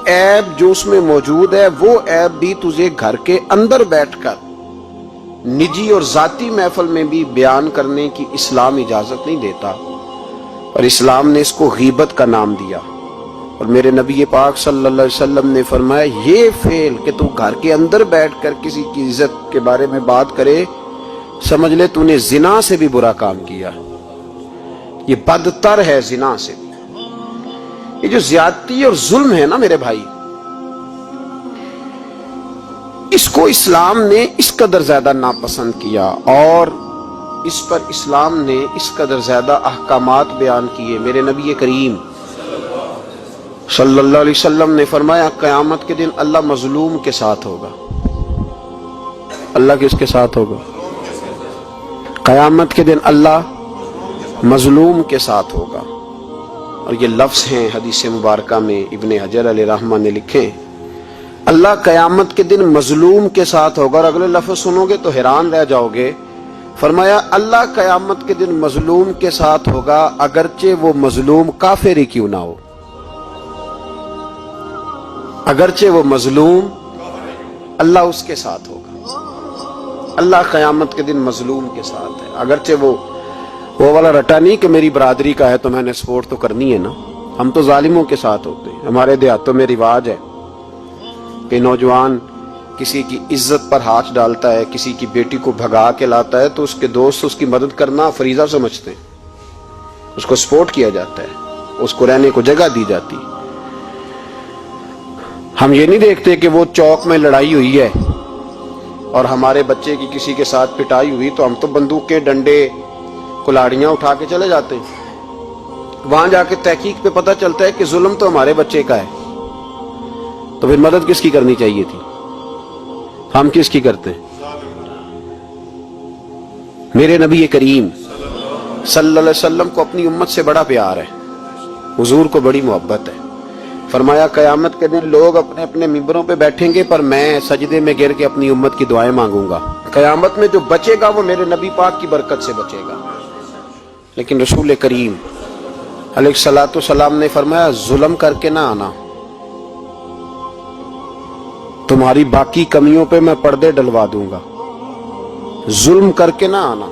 عیب جو اس میں موجود ہے وہ عیب بھی تجھے گھر کے اندر بیٹھ کر نجی اور ذاتی محفل میں بھی بیان کرنے کی اسلام اجازت نہیں دیتا، اور اسلام نے اس کو غیبت کا نام دیا۔ اور میرے نبی پاک صلی اللہ علیہ وسلم نے فرمایا یہ فعل کہ تو گھر کے اندر بیٹھ کر کسی کی عزت کے بارے میں بات کرے، سمجھ لے تو نے زنا سے بھی برا کام کیا، یہ بدتر ہے زنا سے بھی۔ یہ جو زیادتی اور ظلم ہے نا میرے بھائی، اس کو اسلام نے اس قدر زیادہ ناپسند کیا، اور اس پر اسلام نے اس قدر زیادہ احکامات بیان کیے۔ میرے نبی کریم صلی اللہ علیہ وسلم نے فرمایا قیامت کے دن اللہ مظلوم کے ساتھ ہوگا۔ اللہ کس کے ساتھ ہوگا؟ قیامت کے دن اللہ مظلوم کے ساتھ ہوگا۔ اور یہ لفظ ہیں حدیث مبارکہ میں ابن حجر علیہ رحمہ نے لکھے، اللہ قیامت کے دن مظلوم کے ساتھ ہوگا۔ اور اگلے لفظ سنو گے تو حیران رہ جاؤ گے، فرمایا اللہ قیامت کے دن مظلوم کے ساتھ ہوگا اگرچہ وہ مظلوم کافر ہی کیوں نہ ہو، اگرچہ وہ مظلوم اللہ اس کے ساتھ ہوگا۔ اللہ قیامت کے دن مظلوم کے ساتھ ہے، اگرچہ وہ والا رٹا نہیں کہ میری برادری کا ہے تو میں نے سپورٹ تو کرنی ہے نا۔ ہم تو ظالموں کے ساتھ ہوتے ہیں۔ ہمارے دیہاتوں میں رواج ہے کہ نوجوان کسی کی عزت پر ہاتھ ڈالتا ہے، کسی کی بیٹی کو بھگا کے لاتا ہے تو اس کے دوست اس کی مدد کرنا فریضہ سمجھتے ہیں، اس کو سپورٹ کیا جاتا ہے، اس کو رہنے کو جگہ دی جاتی۔ ہم یہ نہیں دیکھتے کہ وہ چوک میں لڑائی ہوئی ہے اور ہمارے بچے کی کسی کے ساتھ پٹائی ہوئی تو ہم تو بندوقیں، ڈنڈے، کلاڑیاں اٹھا کے چلے جاتے ہیں۔ وہاں جا کے تحقیق پہ پتہ چلتا ہے کہ ظلم تو ہمارے بچے کا ہے، تو پھر مدد کس کی کرنی چاہیے تھی؟ ہم کس کی کرتے ہیں؟ میرے نبی کریم صلی اللہ علیہ وسلم کو اپنی امت سے بڑا پیار ہے، حضور کو بڑی محبت ہے۔ فرمایا قیامت کے دن لوگ اپنے اپنے ممبروں پہ بیٹھیں گے پر میں سجدے میں گر کے اپنی امت کی دعائیں مانگوں گا۔ قیامت میں جو بچے گا وہ میرے نبی پاک کی برکت سے بچے گا۔ لیکن رسول کریم علیہ الصلوۃ والسلام نے فرمایا ظلم کر کے نہ آنا، تمہاری باقی کمیوں پہ میں پردے ڈلوا دوں گا، ظلم کر کے نہ آنا۔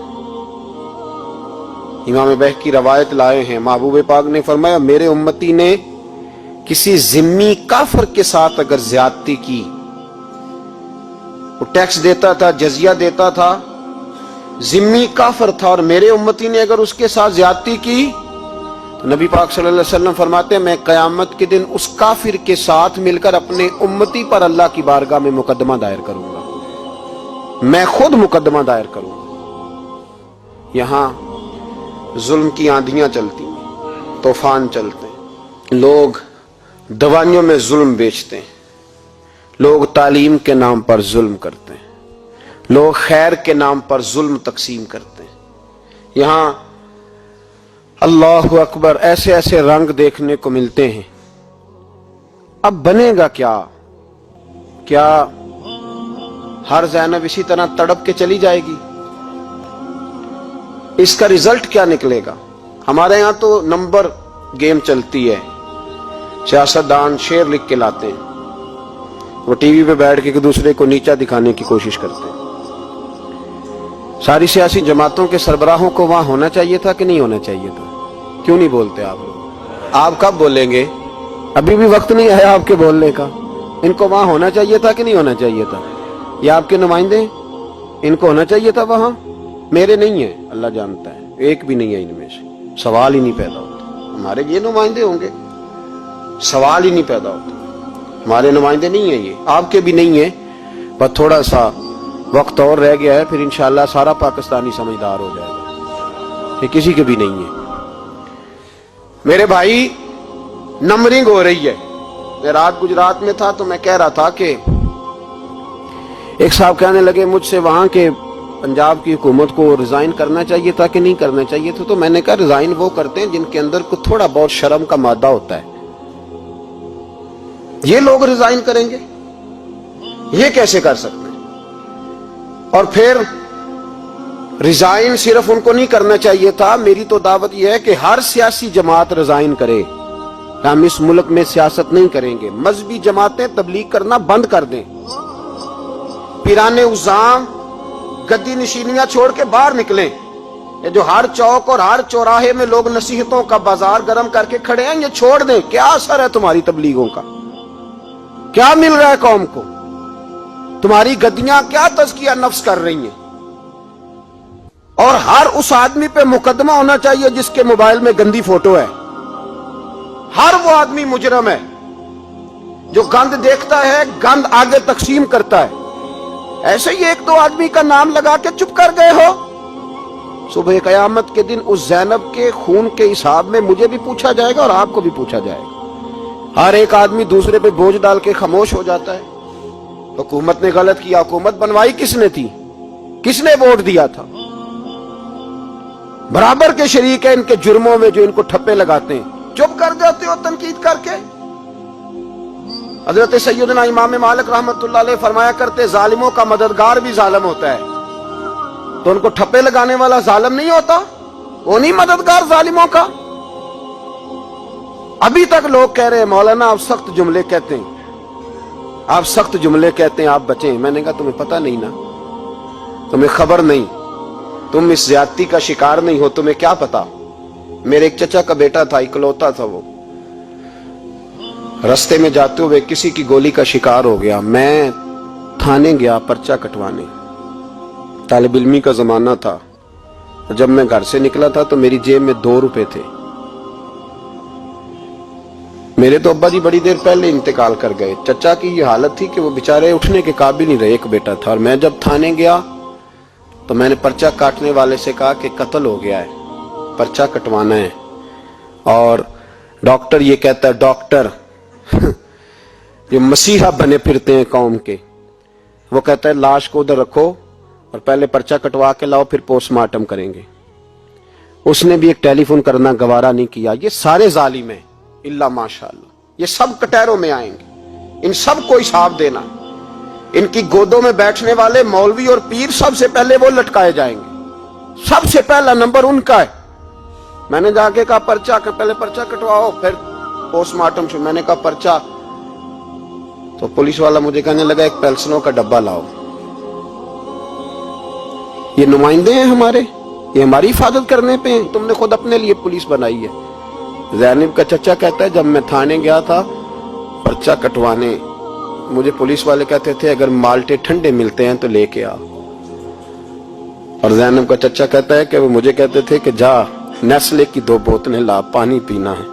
امام بہقی روایت لائے ہیں، محبوب پاک نے فرمایا میرے امتی نے کسی ذمی کافر کے ساتھ اگر زیادتی کی، وہ ٹیکس دیتا تھا، جزیہ دیتا تھا، ذمی کافر تھا، اور میرے امتی نے اگر اس کے ساتھ زیادتی کی تو نبی پاک صلی اللہ علیہ وسلم فرماتے ہیں میں قیامت کے دن اس کافر کے ساتھ مل کر اپنے امتی پر اللہ کی بارگاہ میں مقدمہ دائر کروں گا، میں خود مقدمہ دائر کروں گا۔ یہاں ظلم کی آندھیاں چلتی ہیں، طوفان چلتے ہیں، لوگ دوائیوں میں ظلم بیچتے ہیں، لوگ تعلیم کے نام پر ظلم کرتے ہیں، لوگ خیر کے نام پر ظلم تقسیم کرتے ہیں۔ یہاں اللہ اکبر ایسے ایسے رنگ دیکھنے کو ملتے ہیں۔ اب بنے گا کیا؟ کیا ہر زینب اسی طرح تڑپ کے چلی جائے گی؟ اس کا رزلٹ کیا نکلے گا؟ ہمارے یہاں تو نمبر گیم چلتی ہے، سیاستدان شعر لکھ کے لاتے ہیں، وہ ٹی وی پہ بیٹھ کے ایک دوسرے کو نیچا دکھانے کی کوشش کرتے ہیں۔ ساری سیاسی جماعتوں کے سربراہوں کو وہاں ہونا چاہیے تھا کہ نہیں ہونا چاہیے تھا؟ کیوں نہیں بولتے آپ لوگ؟ آپ کب بولیں گے؟ ابھی بھی وقت نہیں آیا آپ کے بولنے کا۔ ان کو وہاں ہونا چاہیے تھا کہ نہیں ہونا چاہیے تھا؟ یہ آپ کے نمائندے ہیں، ان کو ہونا چاہیے تھا وہاں۔ میرے نہیں ہیں، اللہ جانتا ہے، ایک بھی نہیں ہے ان میں سے، سوال ہی نہیں پیدا ہوتا۔ ہمارے یہ نمائندے ہوں گے، سوال ہی نہیں پیدا ہوتا۔ ہمارے نمائندے نہیں ہیں، یہ آپ کے بھی نہیں ہیں، بس تھوڑا سا وقت اور رہ گیا ہے، پھر انشاءاللہ سارا پاکستانی سمجھدار ہو جائے گا۔ یہ کسی کے بھی نہیں ہے۔ میرے بھائی نمبرنگ ہو رہی ہے۔ میں رات گجرات میں تھا تو میں کہہ رہا تھا کہ ایک صاحب کہنے لگے مجھ سے وہاں کے پنجاب کی حکومت کو ریزائن کرنا چاہیے تھا کہ نہیں کرنا چاہیے تھا، تو میں نے کہا ریزائن وہ کرتے ہیں جن کے اندر کو تھوڑا بہت شرم کا مادہ ہوتا ہے۔ یہ لوگ ریزائن کریں گے؟ یہ کیسے کر سکتے ہیں؟ اور پھر ریزائن صرف ان کو نہیں کرنا چاہیے تھا، میری تو دعوت یہ ہے کہ ہر سیاسی جماعت ریزائن کرے، ہم اس ملک میں سیاست نہیں کریں گے. مذہبی جماعتیں تبلیغ کرنا بند کر دیں. پیرانے عظام گدی نشینیاں چھوڑ کے باہر نکلیں. یہ جو ہر چوک اور ہر چوراہے میں لوگ نصیحتوں کا بازار گرم کر کے کھڑے ہیں، یہ چھوڑ دیں. کیا اثر ہے تمہاری تبلیغوں کا؟ کیا مل رہا ہے قوم کو؟ تمہاری گدیاں کیا تزکیہ نفس کر رہی ہیں؟ اور ہر اس آدمی پہ مقدمہ ہونا چاہیے جس کے موبائل میں گندی فوٹو ہے. ہر وہ آدمی مجرم ہے جو گند دیکھتا ہے، گند آگے تقسیم کرتا ہے. ایسے ہی ایک دو آدمی کا نام لگا کے چپ کر گئے ہو. صبح قیامت کے دن اس زینب کے خون کے حساب میں مجھے بھی پوچھا جائے گا اور آپ کو بھی پوچھا جائے گا. ہر ایک آدمی دوسرے پہ بوجھ ڈال کے خاموش ہو جاتا ہے. حکومت نے غلط کیا. حکومت بنوائی کس نے تھی؟ کس نے ووٹ دیا تھا؟ برابر کے شریک ہے ان کے جرموں میں جو ان کو ٹھپے لگاتے ہیں. چپ کر جاتے ہو تنقید کر کے. حضرت سیدنا امام مالک رحمت اللہ علیہ فرمایا کرتے ظالموں کا مددگار بھی ظالم ہوتا ہے. تو ان کو ٹھپے لگانے والا ظالم نہیں ہوتا؟ وہ نہیں مددگار ظالموں کا؟ ابھی تک لوگ کہہ رہے ہیں مولانا آپ سخت جملے کہتے ہیں، آپ سخت جملے کہتے ہیں، آپ بچیں. میں نے کہا تمہیں پتہ نہیں نا، تمہیں خبر نہیں، تم اس زیادتی کا شکار نہیں ہو، تمہیں کیا پتا. میرے ایک چچا کا بیٹا تھا، اکلوتا تھا، وہ رستے میں جاتے ہوئے کسی کی گولی کا شکار ہو گیا. میں تھانے گیا پرچہ کٹوانے. طالب علمی کا زمانہ تھا. جب میں گھر سے نکلا تھا تو میری جیب میں 2 روپے تھے. میرے تو ابا جی بڑی دیر پہلے انتقال کر گئے. چچا کی یہ حالت تھی کہ وہ بیچارے اٹھنے کے قابل نہیں رہے. ایک بیٹا تھا. اور میں جب تھانے گیا تو میں نے پرچہ کاٹنے والے سے کہا کہ قتل ہو گیا ہے، پرچہ کٹوانا ہے. اور ڈاکٹر یہ کہتا ہے، ڈاکٹر جو مسیحا بنے پھرتے ہیں قوم کے، وہ کہتا ہے لاش کو ادھر رکھو اور پہلے پرچہ کٹوا کے لاؤ، پھر پوسٹ مارٹم کریں گے. اس نے بھی ایک ٹیلی فون کرنا گوارا نہیں کیا. یہ سارے ظالم ہیں اللہ ماشاءاللہ. یہ سب کٹہروں میں آئیں گے. ان سب کو حساب دینا. ان کی گودوں میں بیٹھنے والے مولوی اور پیر سب سے پہلے وہ لٹکائے جائیں گے. سب سے پہلا نمبر ان کا ہے. میں نے جا کے کہا پرچہ پہلے پرچہ کٹواؤ پھر پوسٹ مارٹم. میں نے کہا پرچہ، تو پولیس والا مجھے کہنے لگا ایک پیلسنوں کا ڈبہ لاؤ. یہ نمائندے ہیں ہمارے، یہ ہماری حفاظت کرنے پہ ہیں. تم نے خود اپنے لیے پولیس بنائی ہے. زینب کا چچا کہتا ہے جب میں تھانے گیا تھا پرچہ کٹوانے، مجھے پولیس والے کہتے تھے اگر مالٹے ٹھنڈے ملتے ہیں تو لے کے آ. اور زینب کا چچا کہتا ہے کہ وہ مجھے کہتے تھے کہ جا نیسلے کی 2 بوتلیں لا، پانی پینا ہے.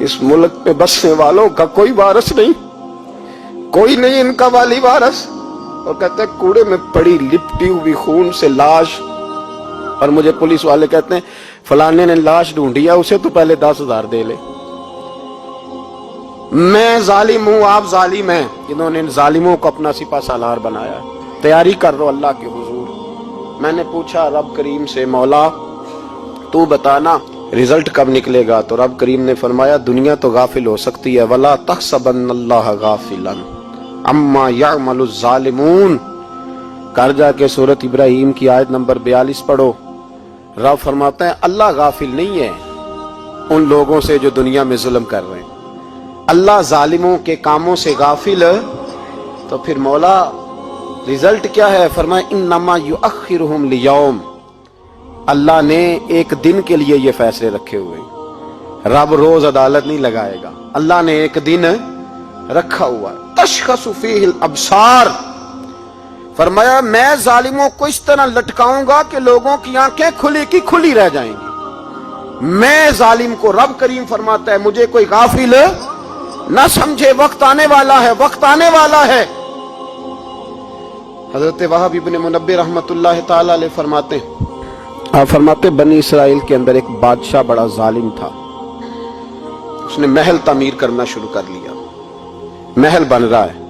اس ملک پہ بسنے والوں کا کوئی وارث نہیں، کوئی نہیں ان کا والی وارث. اور کہتے ہیں کوڑے میں پڑی لپٹی ہوئی خون سے لاش. اور مجھے پولیس والے کہتے ہیں فلانے نے لاش ڈھونڈی ہے، اسے تو پہلے 10,000 دے لے. میں ظالم ہوں، آپ ظالم ہیں. انہوں نے ظالموں کو اپنا سپاہ سالار بنایا. تیاری کر رہو اللہ کے حضور. میں نے پوچھا رب کریم سے مولا تو بتانا رزلٹ کب نکلے گا؟ تو رب کریم نے فرمایا دنیا تو غافل ہو سکتی ہے، وَلَا تَحْسَبَنَّ اللَّهَ غَافِلًا عَمَّا يَعْمَلُ الظَّالِمُونَ. کر جا کے سورۃ ابراہیم کی آیت نمبر 42 پڑھو. رب فرماتا ہے اللہ غافل نہیں ہے ان لوگوں سے جو دنیا میں ظلم کر رہے ہیں. اللہ ظالموں کے کاموں سے غافل. تو پھر مولا رزلٹ کیا ہے؟ فرمایا انما یؤخرہم لیوم. اللہ نے ایک دن کے لیے یہ فیصلے رکھے ہوئے. رب روز عدالت نہیں لگائے گا، اللہ نے ایک دن رکھا ہوا. تشخص فیہ الابصار. فرمایا میں ظالموں کو اس طرح لٹکاؤں گا کہ لوگوں کی آنکھیں کھلی کی کھلی رہ جائیں گی. میں ظالم کو، رب کریم فرماتا ہے مجھے کوئی غافل نہ سمجھے. وقت آنے والا ہے، وقت آنے والا ہے. حضرت وہب ابن منبہ رحمت اللہ تعالی علیہ فرماتے ہیں، آپ فرماتے بنی اسرائیل کے اندر ایک بادشاہ بڑا ظالم تھا. اس نے محل تعمیر کرنا شروع کر لیا. محل بن رہا ہے،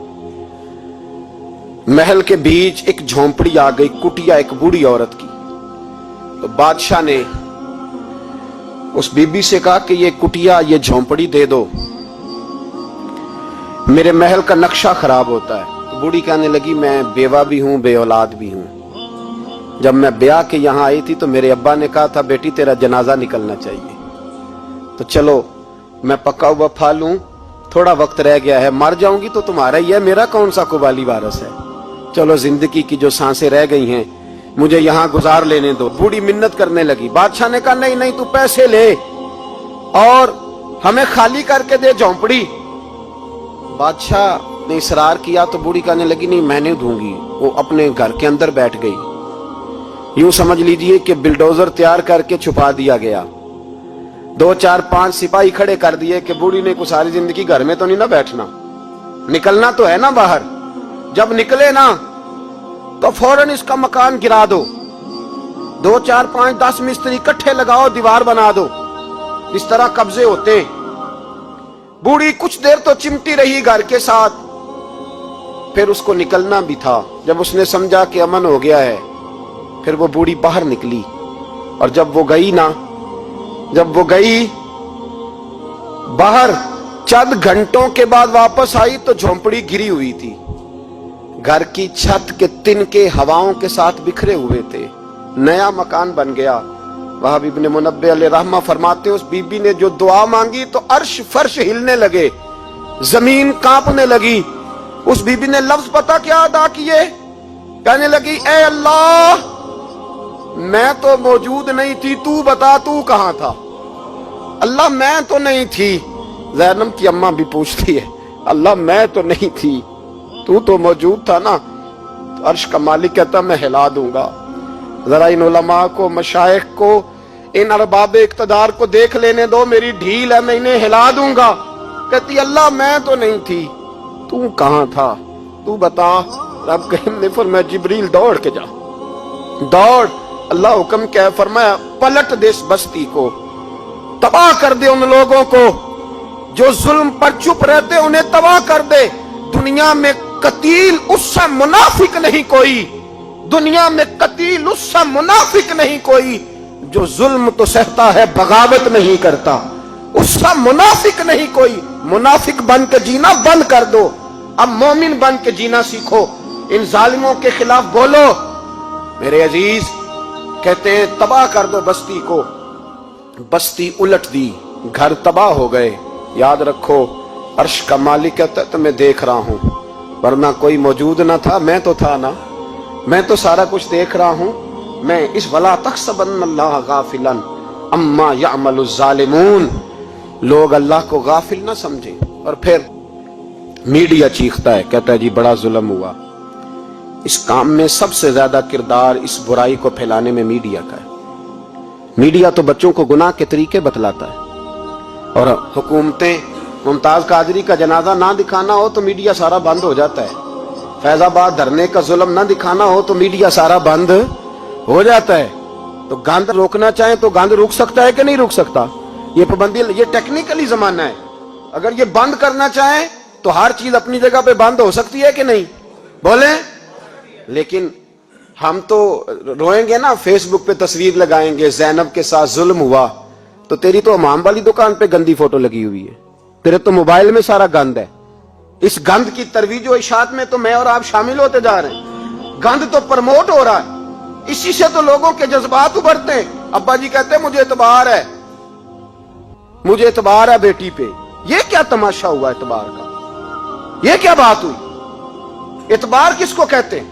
محل کے بیچ ایک جھونپڑی آ گئی، کٹیا ایک بوڑھی عورت کی. تو بادشاہ نے اس بی بی سے کہا کہ یہ کٹیا، یہ جھونپڑی دے دو، میرے محل کا نقشہ خراب ہوتا ہے. تو بوڑھی کہنے لگی میں بیوہ بھی ہوں، بے اولاد بھی ہوں. جب میں بیاہ کے یہاں آئی تھی تو میرے ابا نے کہا تھا بیٹی تیرا جنازہ نکلنا چاہیے، تو چلو मैं पका हुआ फल हूं, थोड़ा वक्त रह गया है, मर जाऊंगी तो तुम्हारा ही है, मेरा कौन सा कुबाली वारस है। चलो जिंदगी की जो सांसें रह गई हैं मुझे यहां गुजार लेने दो। बूढ़ी मिन्नत करने लगी। बादशाह ने कहा नहीं नहीं, तू पैसे ले और हमें खाली करके दे झोंपड़ी। बादशाह ने इसरार किया तो बूढ़ी कहने लगी नहीं मैंने दूंगी। वो अपने घर के अंदर बैठ गई। यूं समझ लीजिए कि बिल्डोजर तैयार करके छुपा दिया गया। 2 4 5 सिपाही खड़े कर दिए कि बूढ़ी ने को सारी जिंदगी घर में तो नहीं ना बैठना, निकलना तो है ना बाहर। जब निकले ना तो फौरन इसका मकान गिरा दो, 2 4 5 10 मिस्त्री इकट्ठे लगाओ, दीवार बना दो। इस तरह कब्जे होते। बूढ़ी कुछ देर तो चिमटी रही घर के साथ, फिर उसको निकलना भी था। जब उसने समझा कि अमन हो गया है, फिर वो बूढ़ी बाहर निकली। और जब वो गई बाहर, चंद घंटों के बाद वापस आई तो झोंपड़ी गिरी हुई थी। घर की छत के तिनके हवाओं के साथ बिखरे हुए थे। नया मकान बन गया। वहाब इब्ने मुनब्बे अलैहि रहमा फरमाते उस बीबी ने जो दुआ मांगी तो अर्श फर्श हिलने लगे, जमीन कांपने लगी। उस बीबी ने लफ्ज पता क्या अदा किए? कहने लगी ए अल्लाह, मैं तो मौजूद नहीं थी, तू बता तू कहां था। अल्लाह मैं तो नहीं थी। ज़ैनब की अम्मा भी पूछती है अल्लाह मैं तो नहीं थी, तू तो मौजूद था ना। तो अर्श का मालिक कहता मैं हिला दूंगा। जरा इन उलमा को, मशाइख को, इन अरबाब इक्तदार को देख लेने दो, मेरी ढील है, मैं इन्हें हिला दूंगा। कहती अल्लाह मैं तो नहीं थी, तू कहां था, तू बता। रब करीम ने फरमाया जिब्रील दौड़ के जा, दौड़। अल्लाह हुक्म क्या फरमाया, पलट दे इस बस्ती को, तबाह कर दे उन लोगों को जो जुल्म पर चुप रहते, उन्हें तबाह कर दे। दुनिया में कतील उससे मुनाफिक नहीं कोई, दुनिया में कतील उससे मुनाफिक नहीं कोई जो जुल्म तो सहता है बगावत नहीं करता। उससे मुनाफिक नहीं कोई। मुनाफिक बन के जीना बंद कर दो, अब मोमिन बन के जीना सीखो। इन जालिमों के खिलाफ बोलो। मेरे अजीज कहते हैं तबाह कर दो बस्ती को। बस्ती उलट दी, घर तबाह हो गए। याद रखो अर्श का मालिक कहता है तो मैं देख रहा हूं, वरना कोई मौजूद ना था, मैं तो था ना, मैं तो सारा कुछ देख रहा हूं। मैं इस वला तहसबन्नल्लाह गाफिलन अम्मा यअमलुज़ ज़ालिमून, लोग अल्लाह को गाफिल ना समझें। और फिर मीडिया चीखता है, कहता है जी बड़ा जुल्म हुआ। इस काम में सबसे ज्यादा किरदार इस बुराई को फैलाने में मीडिया का है। मीडिया तो बच्चों को गुनाह के तरीके बतलाता है। और हुकूमतें, मुमताज कादरी का जनाजा ना दिखाना हो तो मीडिया सारा बंद हो जाता है। फैजाबाद धरने का जुल्म ना दिखाना हो तो मीडिया सारा बंद हो जाता है। तो गंद रोकना चाहे तो गंद रुक सकता है कि नहीं रुक सकता? ये पाबंदी, ये टेक्निकली जमाना है। अगर ये बंद करना चाहे तो हर चीज अपनी जगह पे बंद हो सकती है कि नहीं? बोले। लेकिन हम तो रोएंगे ना, फेसबुक पे तस्वीर लगाएंगे ज़ैनब के साथ जुल्म हुआ, तो तेरी तो हमाम वाली दुकान पे गंदी फोटो लगी हुई है, तेरे तो मोबाइल में सारा गंद है। इस गंद की तरवीज और इशात में तो मैं और आप शामिल होते जा रहे हैं। गंद तो प्रमोट हो रहा है, इसी से तो लोगों के जज्बात उभरते हैं। अब्बा जी कहते हैं मुझे एतबार है, मुझे एतबार है बेटी पे। ये क्या तमाशा हुआ एतबार का? ये क्या बात हुई? एतबार किसको कहते हैं?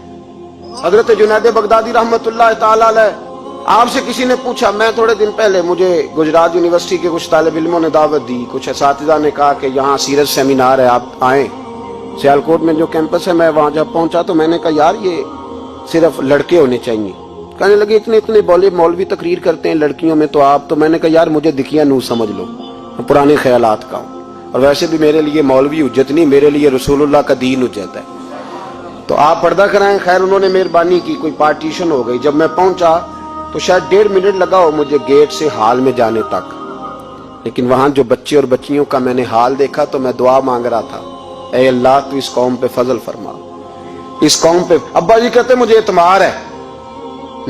हजरत जुनैद बगदादी रहमतुल्लाह ताला अलैह, आपसे किसी ने पूछा, मैं थोड़े दिन पहले, मुझे गुजरात यूनिवर्सिटी के कुछ तालिब इल्मों ने दावत दी, कुछ असातिज़ा ने कहा कि यहाँ सीरत सेमिनार है, आप आए। सियालकोट में जो कैंपस है, मैं वहां जब पहुंचा तो मैंने कहा यार ये सिर्फ लड़के होने चाहिए। कहने लगे इतने इतने मौलवी तकरीर करते हैं लड़कियों में, तो आप। तो मैंने कहा यार मुझे दिखिया नूर समझ लो, पुराने ख्यालात का हूं, और वैसे भी मेरे लिए मौलवी हुज्जत नहीं, मेरे लिए रसूलुल्लाह का दीन हुज्जत है, तो आप पर्दा कराएं। खैर उन्होंने मेहरबानी की, कोई पार्टीशन हो गई। जब मैं पहुंचा तो शायद 1.5 मिनट लगा हो मुझे गेट से हाल में जाने तक, लेकिन वहां जो बच्चे और बच्चियों का मैंने हाल देखा तो मैं दुआ मांग रहा था, ऐ अल्लाह तू इस कौम पे फजल फरमा, इस कौम पे। अब्बा जी कहते मुझे इतमार है।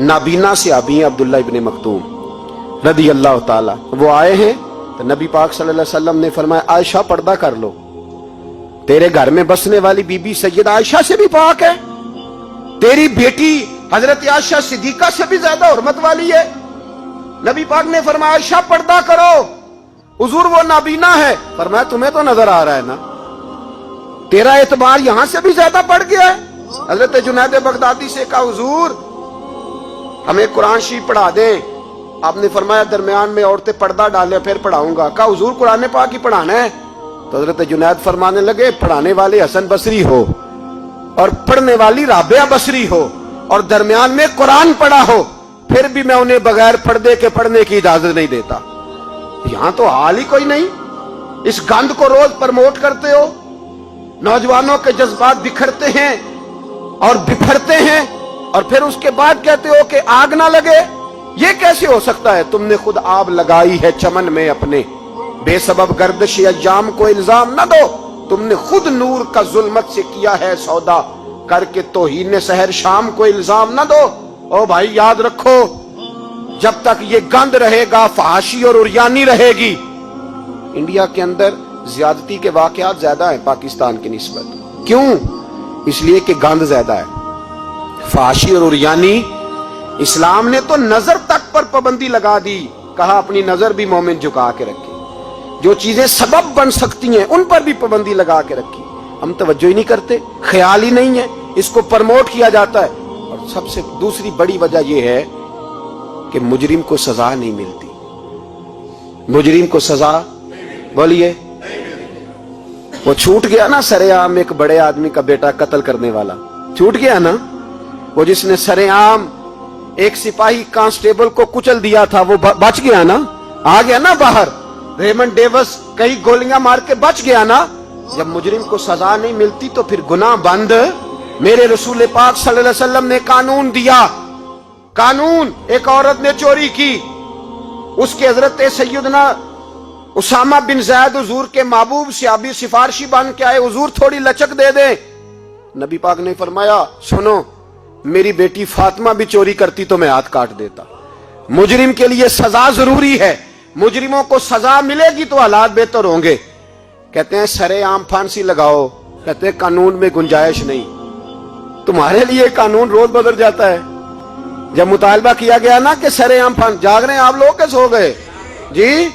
नाबीना से अबी अब्दुल्ला इब्ने मखतूम रदी अल्लाह ताला, वो आए हैं तो नबी पाक सल्लल्लाहु अलैहि वसल्लम ने फरमाया आयशा पर्दा कर लो, तेरे घर में बसने वाली बीबी सैयदा आयशा से भी पाक है, तेरी बेटी हजरत आयशा सिद्दीका से भी ज्यादा हुर्मत वाली है। नबी पाक ने फरमाया आयशा पर्दा करो, हुजूर वो नाबीना है। फरमाया तुम्हें तो नजर आ रहा है ना, तेरा एतबार यहां से भी ज्यादा बढ़ गया है। हजरत जुनैद बगदादी से कहा हुजूर हमें कुरान शरीफ पढ़ा दें। आपने फरमाया दरमियान में औरतें पर्दा डाले फिर पढ़ाऊंगा। कहा हुजूर कुरान पाक ही पढ़ाना है। तो हजरत जुनैद फरमाने लगे पढ़ाने वाले हसन बसरी हो और पढ़ने वाली राबिया बसरी हो और दरमियान में कुरान पढ़ा हो, फिर भी मैं उन्हें बगैर पर्दे के पढ़ने की इजाजत नहीं देता। यहां तो हाल ही कोई नहीं। इस गंद को रोज प्रमोट करते हो, नौजवानों के जज्बात बिखरते हैं और बिफरते हैं और फिर उसके बाद कहते हो कि आग ना लगे। ये कैसे हो सकता है? तुमने खुद आग लगाई है चमन में अपने, बेसबब गर्दिश अय्याम को इल्जाम न दो। तुमने खुद नूर का जुल्मत से किया है सौदा, करके तौहीन सहर शाम को इल्जाम न दो। ओ भाई याद रखो, जब तक ये गंद रहेगा फहाशी और उरियानी रहेगी। इंडिया के अंदर ज्यादती के वाकयात ज्यादा है पाकिस्तान की निस्बत। क्यों? इसलिए कि गंद ज्यादा है, फहाशी और उरियानी। इस्लाम ने तो नजर तक पर पाबंदी लगा दी, कहा अपनी नजर भी मोमिन झुका के रखे। जो चीजें सबब बन सकती हैं उन पर भी पाबंदी लगा के रखी। हम तवज्जो ही नहीं करते, ख्याल ही नहीं है, इसको प्रमोट किया जाता है। और सबसे दूसरी बड़ी वजह यह है कि मुजरिम को सजा नहीं मिलती। मुजरिम को सजा, बोलिए, वो छूट गया ना सरेआम एक बड़े आदमी का बेटा कत्ल करने वाला, छूट गया ना। वो जिसने सरेआम एक सिपाही कांस्टेबल को कुचल दिया था वो बच गया ना, आ गया ना बाहर। रेमंड डेविस कई गोलियां मार के बच गया ना। जब मुजरिम को सजा नहीं मिलती तो फिर गुनाह बंद। मेरे रसूल पाक सल्लल्लाहु अलैहि वसल्लम ने कानून दिया। कानून, एक औरत ने चोरी की, उसके हजरत सैयदना उसामा बिन ज़ैद हुजूर के महबूब सहाबी सिफारशी बन के आए, हुजूर थोड़ी लचक दे दे। नबी पाक ने फरमाया सुनो, मेरी बेटी फातिमा भी चोरी करती तो मैं हाथ काट देता। मुजरिम के लिए सजा जरूरी है, मुजरिमों को सजा मिलेगी तो हालात बेहतर होंगे। कहते हैं सरेआम फांसी लगाओ, कहते हैं कानून में गुंजाइश नहीं। तुम्हारे लिए कानून रोज बदल जाता है। जब मुतालबा किया गया ना कि सरेआम फांसी, जाग रहे हैं आप लोग, कैसे हो गए जी?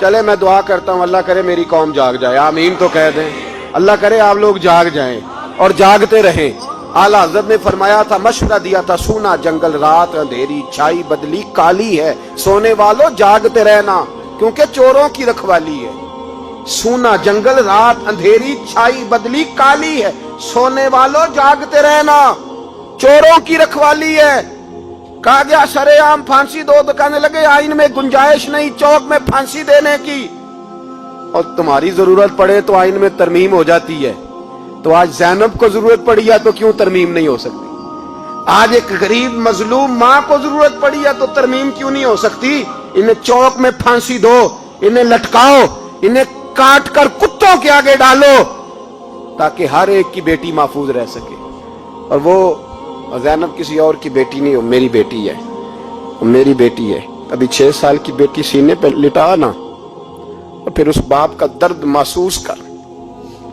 चले मैं दुआ करता हूं, अल्लाह करे मेरी कौम जाग जाए, आमीन तो कह दें। अल्लाह करे आप लोग जाग जाएं और जागते रहें। आला हज़रत ने फरमाया था, मशवरा दिया था, सूना जंगल रात अंधेरी छाई बदली काली है, सोने वालों जागते रहना क्योंकि चोरों की रखवाली है। सूना जंगल रात अंधेरी छाई बदली काली है, सोने वालों जागते रहना, चोरों की रखवाली है। कहा गया सरेआम फांसी दो तो कहने लगे आइन में गुंजाइश नहीं चौक में फांसी देने की। और तुम्हारी जरूरत पड़े तो आइन में तरमीम हो जाती है। तो आज ज़ैनब को जरूरत पड़ी है तो क्यों तरमीम नहीं हो सकती? आज एक गरीब मजलूम माँ को जरूरत पड़ी है तो तरमीम क्यों नहीं हो सकती? इन्हें चौक में फांसी दो, इन्हें लटकाओ, इन्हें काट कर कुत्तों के आगे डालो ताकि हर एक की बेटी महफूज रह सके। और वो ज़ैनब किसी और की बेटी नहीं, वो मेरी बेटी है, वो मेरी बेटी है। अभी 6 साल की बेटी सीने पे लिटा ना और फिर उस बाप का दर्द महसूस कर,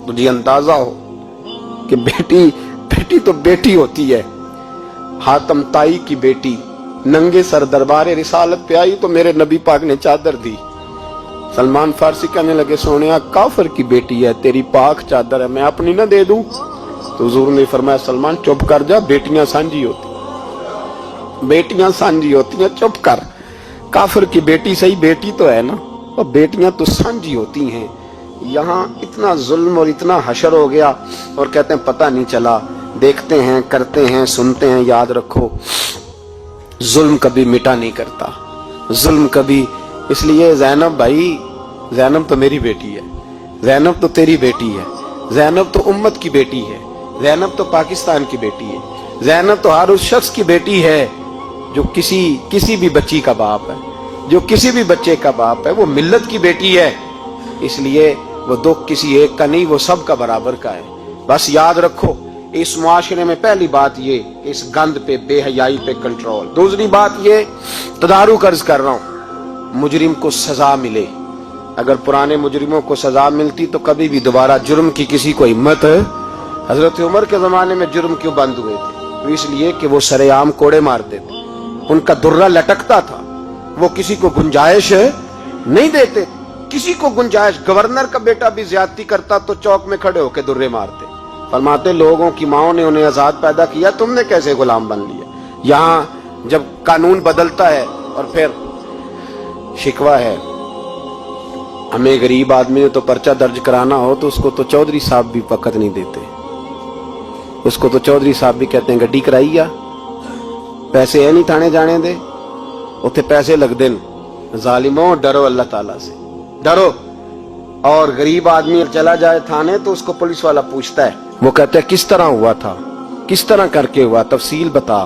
तुझे अंदाजा हो कि बेटी तो बेटी होती है। हातम ताई की बेटी नंगे सर दरबारे रिसालत पे आई तो मेरे नबी पाक ने चादर दी। सलमान फारसी कहने लगे सोनिया काफिर की बेटी है, तेरी पाक चादर है, मैं अपनी ना दे दूं? तो हुजूर ने फरमाया सलमान चुप कर जा, बेटियां सांझी होती, बेटियां सांझी होती हैं, चुप कर। काफिर की बेटी सही बेटी तो है ना, और बेटियां तो सांझी होती हैं। यहाँ इतना जुल्म और इतना हशर हो गया और कहते हैं पता नहीं चला। देखते हैं, करते हैं, सुनते हैं। याद रखो जुल्म कभी मिटा नहीं करता, जुल्म कभी। इसलिए ज़ैनब भाई, ज़ैनब तो मेरी बेटी है, ज़ैनब तो तेरी बेटी है, ज़ैनब तो उम्मत की बेटी है, ज़ैनब तो पाकिस्तान की बेटी है, ज़ैनब तो हर उस शख्स की बेटी है जो किसी भी बच्ची का बाप है, जो किसी भी बच्चे का बाप है। वो मिल्लत की बेटी है, इसलिए वो दुख किसी एक का नहीं, वो सब का बराबर का है। बस याद रखो इस मुआशरे में पहली बात ये कि इस गंद पे, बेहयाई पे कंट्रोल। दूसरी बात ये, तदारुक अर्ज कर रहा हूं, मुजरिम को सजा मिले। अगर पुराने मुजरिमों को सजा मिलती तो कभी भी दोबारा जुर्म की किसी को हिम्मत। हजरत उमर के जमाने में जुर्म क्यों बंद हुए थे? तो इसलिए कि वो सरेआम कोड़े मारते थे, उनका दुर्रा लटकता था, वो किसी को गुंजाइश नहीं देते। किसी को गुंजाइश, गवर्नर का बेटा भी ज्यादती करता तो चौक में खड़े होकर दुर्रे मारते। फरमाते लोगों की माओं ने उन्हें आजाद पैदा किया, तुमने कैसे गुलाम बन लिया। यहां जब कानून बदलता है और फिर शिकवा है, हमें गरीब आदमी ने तो पर्चा दर्ज कराना हो तो उसको तो चौधरी साहब भी वक्त नहीं देते, उसको तो चौधरी साहब भी कहते हैं गड्डी कराई आ, पैसे है नहीं थाने जाने दे, उत्थे पैसे लगते हैं। जालिमों डरो अल्लाह ताला से, डरो। और गरीब आदमी चला जाए थाने तो उसको पुलिस वाला पूछता है, वो कहता है किस तरह हुआ था, किस तरह करके हुआ, तफसील बता।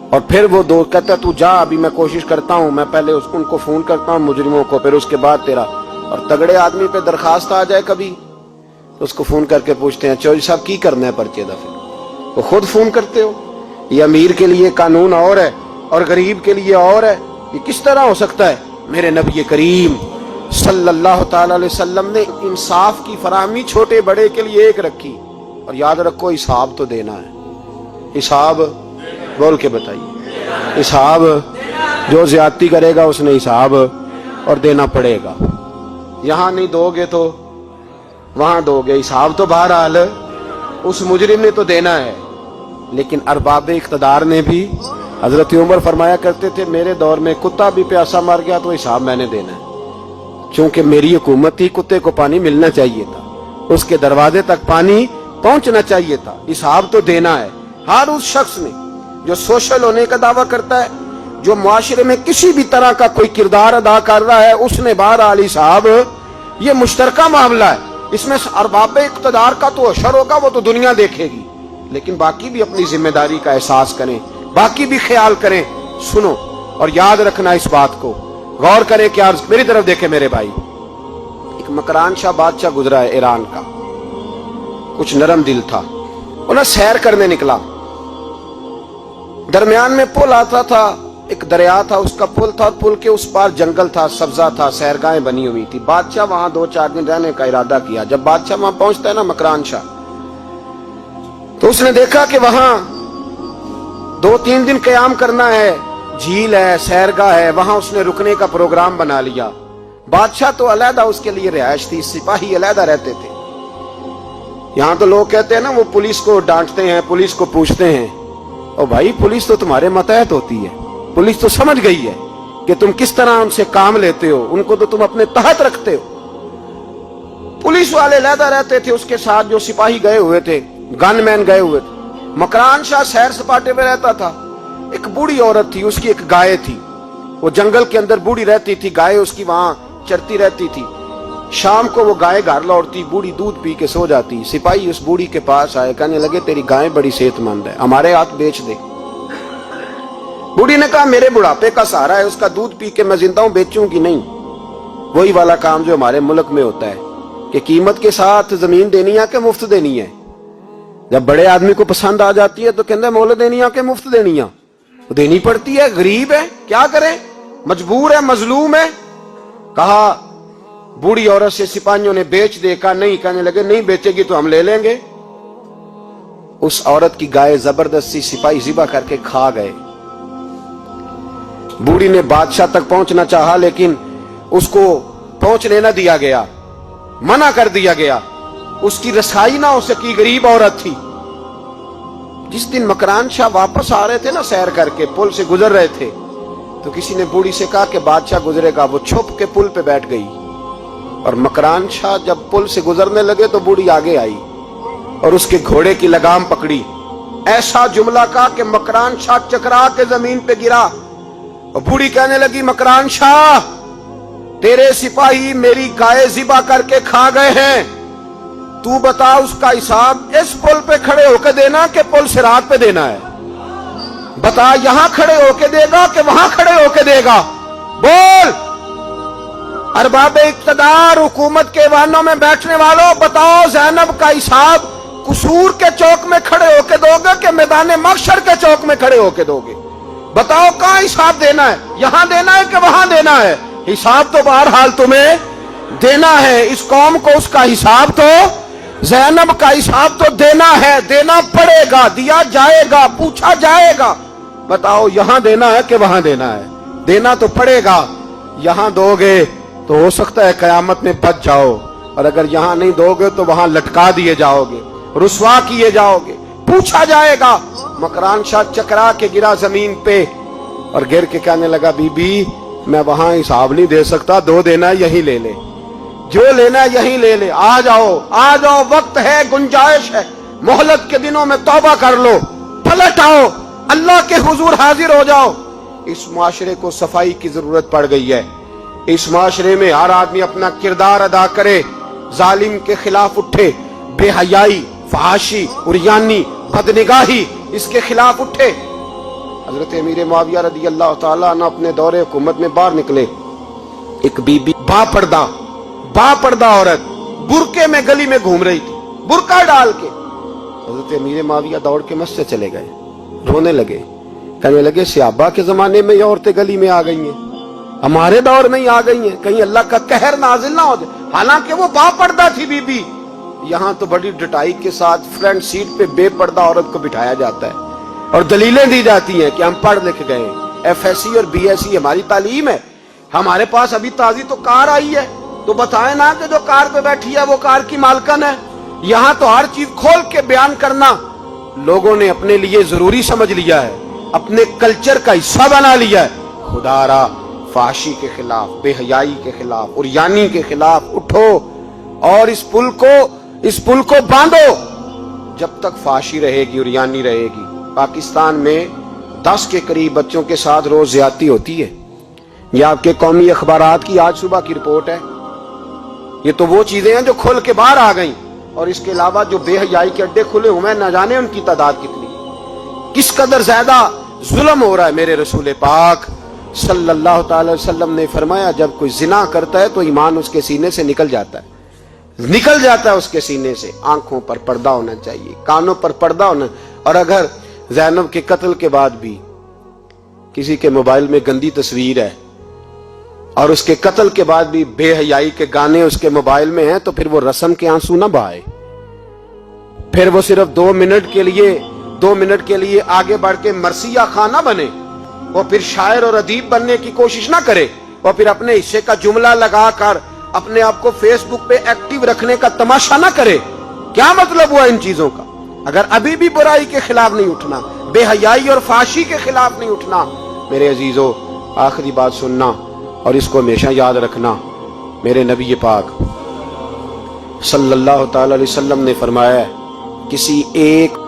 और फिर वो दो कहता है तू जा, अभी मैं कोशिश करता हूं, मैं पहले उनको फोन करता हूं मुजरिमों को, फिर उसके बाद तेरा। और तगड़े आदमी पे दरखास्त आ जाए कभी तो उसको फोन करके पूछते हैं चौधरी साहब की करना है पर्चे दा, फिर वो खुद फोन करते हो। ये अमीर के लिए कानून और है और गरीब के लिए और है, ये किस तरह हो सकता है। मेरे नबी करीम सल्लल्लाहु ताला अलैहि वसल्लम ने इंसाफ की फराहमी छोटे बड़े के लिए एक रखी। और याद रखो हिसाब तो देना है, हिसाब बोल के बताइए, हिसाब जो ज्यादती करेगा उसने हिसाब और देना पड़ेगा। यहां नहीं दोगे तो वहां दोगे, हिसाब तो बहरहाल उस मुजरिम ने तो देना है। लेकिन अरबाब इख्तदार ने भी, हजरत उमर फरमाया करते थे मेरे दौर में कुत्ता भी प्यासा मर गया तो हिसाब मैंने देना है, क्योंकि मेरी हुकूमत थी, कुत्ते को पानी मिलना चाहिए था, उसके दरवाजे तक पानी पहुंचना चाहिए था, हिसाब तो देना है। हर उस शख्स ने जो सोशल होने का दावा करता है, जो मुआशरे में किसी भी तरह का कोई किरदार अदा कर रहा है, उसने बहरहाल हिसाब, ये मुश्तरका मामला है, इसमें अरबाब इख्तदार का तो असर होगा, वो तो दुनिया देखेगी, लेकिन बाकी भी अपनी जिम्मेदारी का एहसास करें, बाकी भी ख्याल करें। सुनो और याद रखना इस बात को, गौर करें कि आज मेरी तरफ देखे मेरे भाई। एक मकरान शाह बादशाह गुजरा है ईरान का, कुछ नरम दिल था, उन्हें सैर करने निकला, दरमियान में पुल आता था, एक दरिया था, उसका पुल था, पुल के उस पार जंगल था, सब्जा था, सैरगाहें बनी हुई थी। बादशाह वहां 2-4 दिन रहने का इरादा किया। जब बादशाह वहां पहुंचता है ना मकरान शाह, तो उसने देखा कि वहां 2-3 दिन क़याम करना है, झील है, सैरगाह है, वहां उसने रुकने का प्रोग्राम बना लिया। बादशाह तो अलहदा उसके लिए रिहाइश थी, सिपाही अलहदा रहते थे। यहां तो लोग कहते हैं ना वो पुलिस को डांटते हैं, पुलिस को पूछते हैं, और भाई पुलिस तो तुम्हारे मतहत होती है, पुलिस तो समझ गई है कि तुम किस तरह उनसे काम लेते हो, उनको तो तुम अपने तहत रखते हो। पुलिस वाले अलहदा रहते थे, उसके साथ जो सिपाही गए हुए थे, गनमैन गए हुए थे। मकरान शाह सैर सपाटे में रहता था। एक बूढ़ी औरत थी, उसकी एक गाय थी, वो जंगल के अंदर बूढ़ी रहती थी, गाय उसकी वहां चरती रहती थी। शाम को वो गाय घर लौटती, बूढ़ी दूध पी के सो जाती। सिपाही उस बूढ़ी के पास आए, कहने लगे तेरी गाय बड़ी सेहतमंद है, हमारे हाथ बेच दे। बूढ़ी ने कहा मेरे बुढ़ापे का सहारा है, उसका दूध पी के मैं जिंदा हूं, बेचूंगी नहीं। वही वाला काम जो हमारे मुल्क में होता है कि कीमत के साथ जमीन देनी है कि मुफ्त देनी है। जब बड़े आदमी को पसंद आ जाती है तो कहते मोल देनी है कि मुफ्त देनी है, तो देनी पड़ती है, गरीब है क्या करे, मजबूर है, मजलूम है। कहा बूढ़ी औरत से सिपाहियों ने बेच दे, कहा नहीं, कहने लगे नहीं बेचेगी तो हम ले लेंगे। उस औरत की गाय जबरदस्ती सिपाही ज़िबा करके खा गए। बूढ़ी ने बादशाह तक पहुंचना चाहा, लेकिन उसको पहुंचने न दिया गया, मना कर दिया गया, उसकी रसाई ना हो सकी, गरीब औरत थी। जिस दिन मकरान शाह वापस आ रहे थे ना, सैर करके पुल से गुजर रहे थे, तो किसी ने बूढ़ी से कहा कि बादशाह गुजरेगा। वो छुप के पुल पे बैठ गई, और मकरान शाह जब पुल से गुजरने लगे तो बूढ़ी आगे आई और उसके घोड़े की लगाम पकड़ी। ऐसा जुमला कहा कि मकरान शाह चकरा के जमीन पे गिरा, और बूढ़ी कहने लगी मकरान शाह तेरे सिपाही मेरी गाय ज़िबा करके खा गए हैं, तू बता उसका हिसाब इस पुल पे खड़े होकर देना कि पुल सिरात पे देना है। बता यहां खड़े होके देगा कि वहां खड़े होके देगा, बोल। अरबाब इख्तदार, हुकूमत के वाहनों में बैठने वालों, बताओ ज़ैनब का हिसाब कसूर के चौक में खड़े होके दोगे कि मैदान महशर के चौक में खड़े होके दोगे? बताओ कहां हिसाब देना है, यहां देना है कि वहां देना है? हिसाब तो बहरहाल तुम्हें देना है। इस कौम को उसका हिसाब तो, ज़ैनब का हिसाब तो देना है, देना पड़ेगा, दिया जाएगा, पूछा जाएगा। बताओ यहां देना है कि वहां देना है? देना तो पड़ेगा। यहां दोगे تو ہو سکتا ہے قیامت میں بچ جاؤ، اور اگر یہاں نہیں دو گے تو وہاں لٹکا دیے جاؤ گے، رسوا کیے جاؤ گے، پوچھا جائے گا۔ مکران شاہ چکرا کے گرا زمین پہ اور گر کے کہنے لگا بی بی میں وہاں حساب نہیں دے سکتا، دو دینا یہی لے لے، جو لینا یہی لے لے، آ جاؤ آ جاؤ، وقت ہے، گنجائش ہے، مہلت کے دنوں میں توبہ کر لو، پلٹ آؤ، اللہ کے حضور حاضر ہو جاؤ۔ اس معاشرے کو صفائی کی ضرورت پڑ گئی ہے۔ اس معاشرے میں ہر آدمی اپنا کردار ادا کرے، ظالم کے خلاف اٹھے، بے حیائی، فحاشی، عریانی، بدنگاہی، اس کے خلاف اٹھے۔ حضرت امیر معاویہ رضی اللہ تعالیٰ عنہ اپنے دور حکومت میں باہر نکلے، ایک بی بی با پردہ عورت برقعے میں گلی میں گھوم رہی تھی، برقع ڈال کے۔ حضرت امیر معاویہ دوڑ کے مسجد چلے گئے، رونے لگے، کہنے لگے صحابہ کے زمانے میں یہ عورتیں گلی میں آ گئی ہیں، ہمارے دور میں ہی آ گئی ہیں، کہیں اللہ کا قہر نازل نہ ہو جائے۔ حالانکہ وہ با پردہ تھی بی بی۔ یہاں تو بڑی ڈٹائی کے ساتھ فرنٹ سیٹ پہ بے پردہ عورت کو بٹھایا جاتا ہے اور دلیلیں دی جاتی ہیں کہ ہم پڑھ لکھ گئے ہیں، ایف ایس سی اور بی ایس سی ہماری تعلیم ہے، ہمارے پاس ابھی تازی تو کار آئی ہے، تو بتائیں نا کہ جو کار پہ بیٹھی ہے وہ کار کی مالکن ہے۔ یہاں تو ہر چیز کھول کے بیان کرنا لوگوں نے اپنے لیے ضروری سمجھ لیا ہے، اپنے کلچر کا حصہ بنا لیا ہے۔ خدا را فحاشی کے خلاف، بے حیائی کے خلاف، عریانی کے خلاف اٹھو اور اس پل کو باندھو۔ جب تک فحاشی رہے گی، عریانی رہے گی۔ پاکستان میں 10 کے قریب بچوں کے ساتھ روز زیادتی ہوتی ہے۔ یہ آپ کے قومی اخبارات کی آج صبح کی رپورٹ ہے۔ یہ تو وہ چیزیں ہیں جو کھل کے باہر آ گئیں، اور اس کے علاوہ جو بے حیائی کے اڈے کھلے ہوئے ہیں، نہ جانے ان کی تعداد کتنی، کس قدر زیادہ ظلم ہو رہا ہے۔ میرے رسول پاک صلی اللہ تعالی وسلم نے فرمایا جب کوئی زنا کرتا ہے تو ایمان اس کے سینے سے نکل جاتا ہے اس کے سینے سے۔ آنکھوں پر پردہ ہونا چاہیے، کانوں پر پردہ ہونا۔ اور اگر زینب کے قتل کے بعد بھی کسی کے موبائل میں گندی تصویر ہے اور اس کے قتل کے بعد بھی بے حیائی کے گانے اس کے موبائل میں ہیں، تو پھر وہ رسم کے آنسو نہ بہائے، پھر وہ صرف 2 منٹ کے لیے آگے بڑھ کے مرثیہ خان نہ بنے، وہ پھر شاعر اور ادیب بننے کی کوشش نہ کرے، وہ پھر اپنے حصے کا جملہ لگا کر اپنے آپ کو فیس بک پہ ایکٹیو رکھنے کا تماشا نہ کرے۔ کیا مطلب ہوا ان چیزوں کا؟ اگر ابھی بھی برائی کے خلاف نہیں اٹھنا، بے حیائی اور فحاشی کے خلاف نہیں اٹھنا، میرے عزیزو آخری بات سننا اور اس کو ہمیشہ یاد رکھنا۔ میرے نبی پاک صلی اللہ تعالی علیہ وسلم نے فرمایا ہے کسی ایک